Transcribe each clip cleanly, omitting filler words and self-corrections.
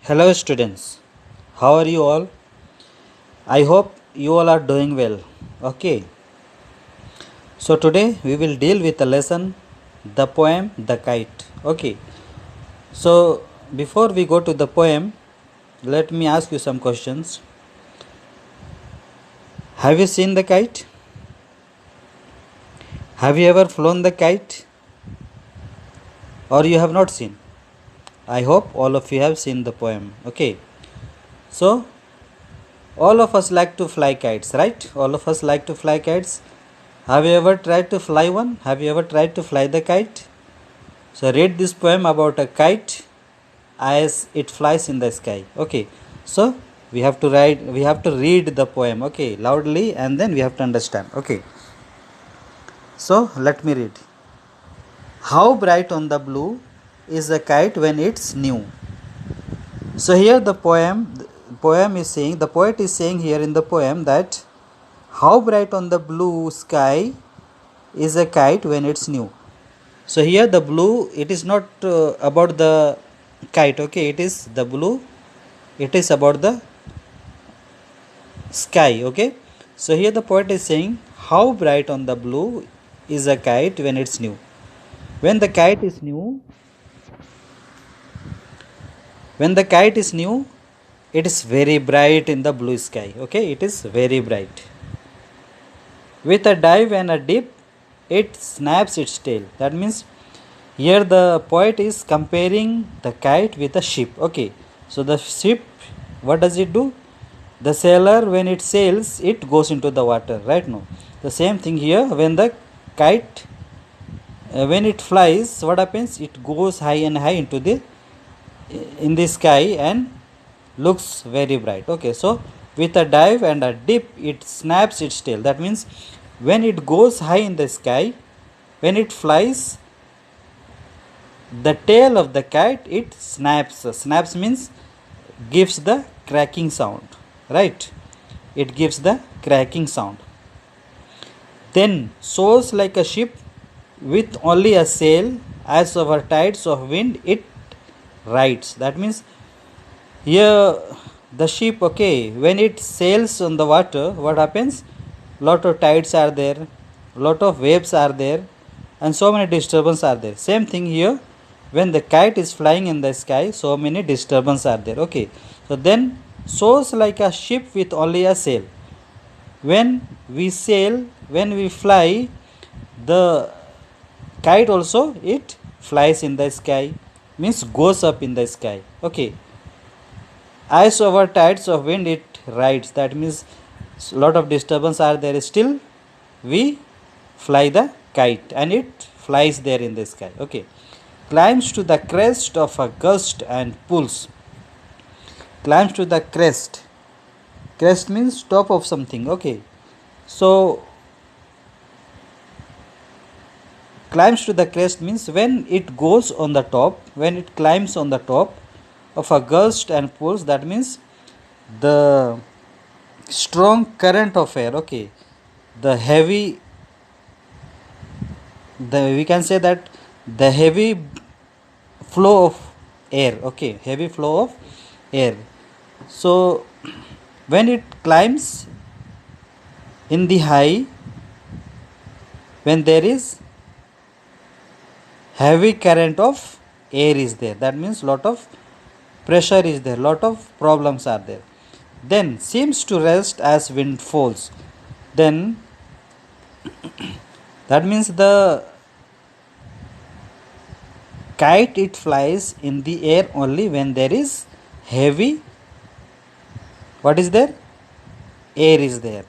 Hello students, how are you all? I hope you all are doing well. Okay, so today we will deal with a lesson, the poem The Kite. Okay, so before we go to the poem, let me ask you some questions. Have you seen the kite? Have you ever flown the kite? Or you have not seen? I hope all of you have seen the poem. Okay, so all of us like to fly kites, right? All of us like to fly kites. Have you ever tried to fly one? Have you ever tried to fly the kite? So read this poem about a kite as it flies in the sky. Okay. So we have to read the poem, okay, loudly, and then we have to understand. Okay. So let me read. How bright on the blue is a kite when it's new. So here the poet is saying here in the poem that how bright on the blue sky is a kite when it's new. So here the blue, it is not about the kite, okay, it is the blue, it is about the sky, okay. So here the poet is saying how bright on the blue is a kite when it's new. When the kite is new, when the kite is new, it is very bright in the blue sky, okay, it is very bright. With a dive and a dip, it snaps its tail. That means here the poet is comparing the kite with a ship. Okay, so the ship, what does it do? The sailor, when it sails, it goes into the water, right? No, the same thing here. When the kite, when it flies, what happens? It goes high and high into the in the sky and looks very bright. Okay, so with a dive and a dip, it snaps its tail. That means when it goes high in the sky, when it flies, the tail of the kite, it snaps. Snaps means gives the cracking sound, right? It gives the cracking sound. Then soars like a ship with only a sail, as over tides of wind it rides. That means here the ship, okay, when it sails on the water, what happens? Lot of tides are there, lot of waves are there, and so many disturbances are there. Same thing here, when the kite is flying in the sky, so many disturbances are there. Okay, so then soars like a ship with only a sail. When we sail, when we fly, the kite also it flies in the sky, means goes up in the sky. Okay, as over tides of wind it rides. That means lot of disturbance are there, still we fly the kite and it flies there in the sky. Okay, climbs to the crest of a gust and pulls. Climbs to the crest. Crest means top of something. Okay, so climbs to the crest means when it goes on the top, when it climbs on the top of a gust and pulls, that means the strong current of air, okay, the heavy, we can say that the heavy flow of air, okay, heavy flow of air. So when it climbs in the high, when there is heavy current of air is there, that means lot of pressure is there, lot of problems are there. Then seems to rest as wind falls. Then that means the kite, it flies in the air only when there is heavy, what is there, air is there.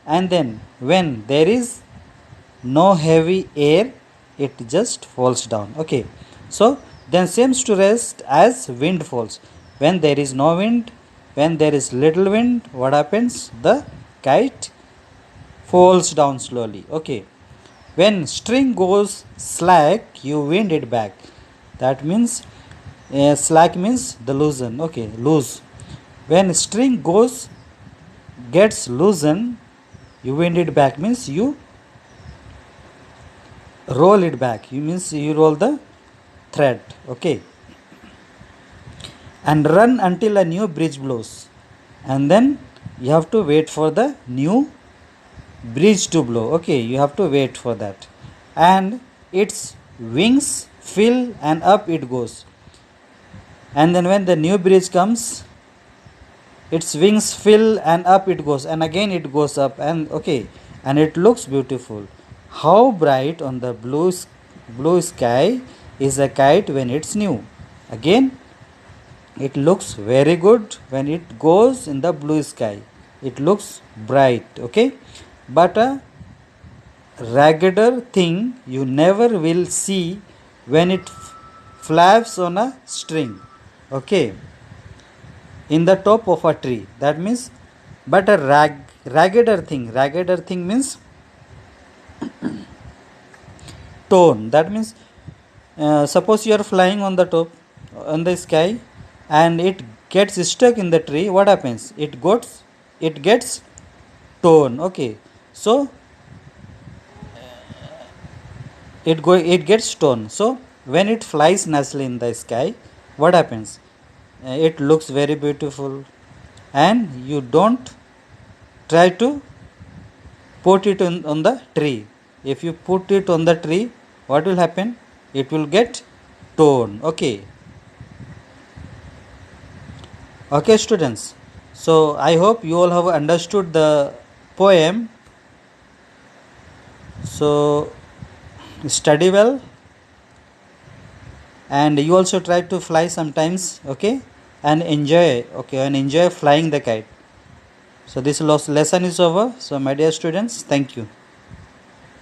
And then when there is no heavy air, it just falls down. Okay, so then seems to rest as wind falls. When there is no wind, when there is little wind, what happens? The kite falls down slowly. Okay, when string goes slack, you wind it back. That means slack means the loosen. Okay, loose. When string gets loosen, you wind it back means you roll it back. You means you roll the thread. Okay, and run until a new breeze blows, and then you have to wait for the new breeze to blow. Okay, you have to wait for that, and its wings fill and up it goes, and then when the new breeze comes, its wings fill and up it goes, and again it goes up, and okay, and it looks beautiful. How bright on the blue sky is a kite when it's new. Again, it looks very good when it goes in the blue sky. It looks bright, okay? But a raggeder thing you never will see when it flaps on a string, okay, in the top of a tree. That means, but a raggeder thing means tone. That means, suppose you are flying on the top, on the sky, and it gets stuck in the tree. What happens? It gets torn. Okay, so it gets torn. So when it flies nicely in the sky, what happens? It looks very beautiful, and you don't try to put it on the tree. If you put it on the tree, what will happen? It will get torn. Okay, students. So I hope you all have understood the poem. So study well, and you also try to fly sometimes, okay, and enjoy flying the kite. So this lesson is over. So my dear students, thank you.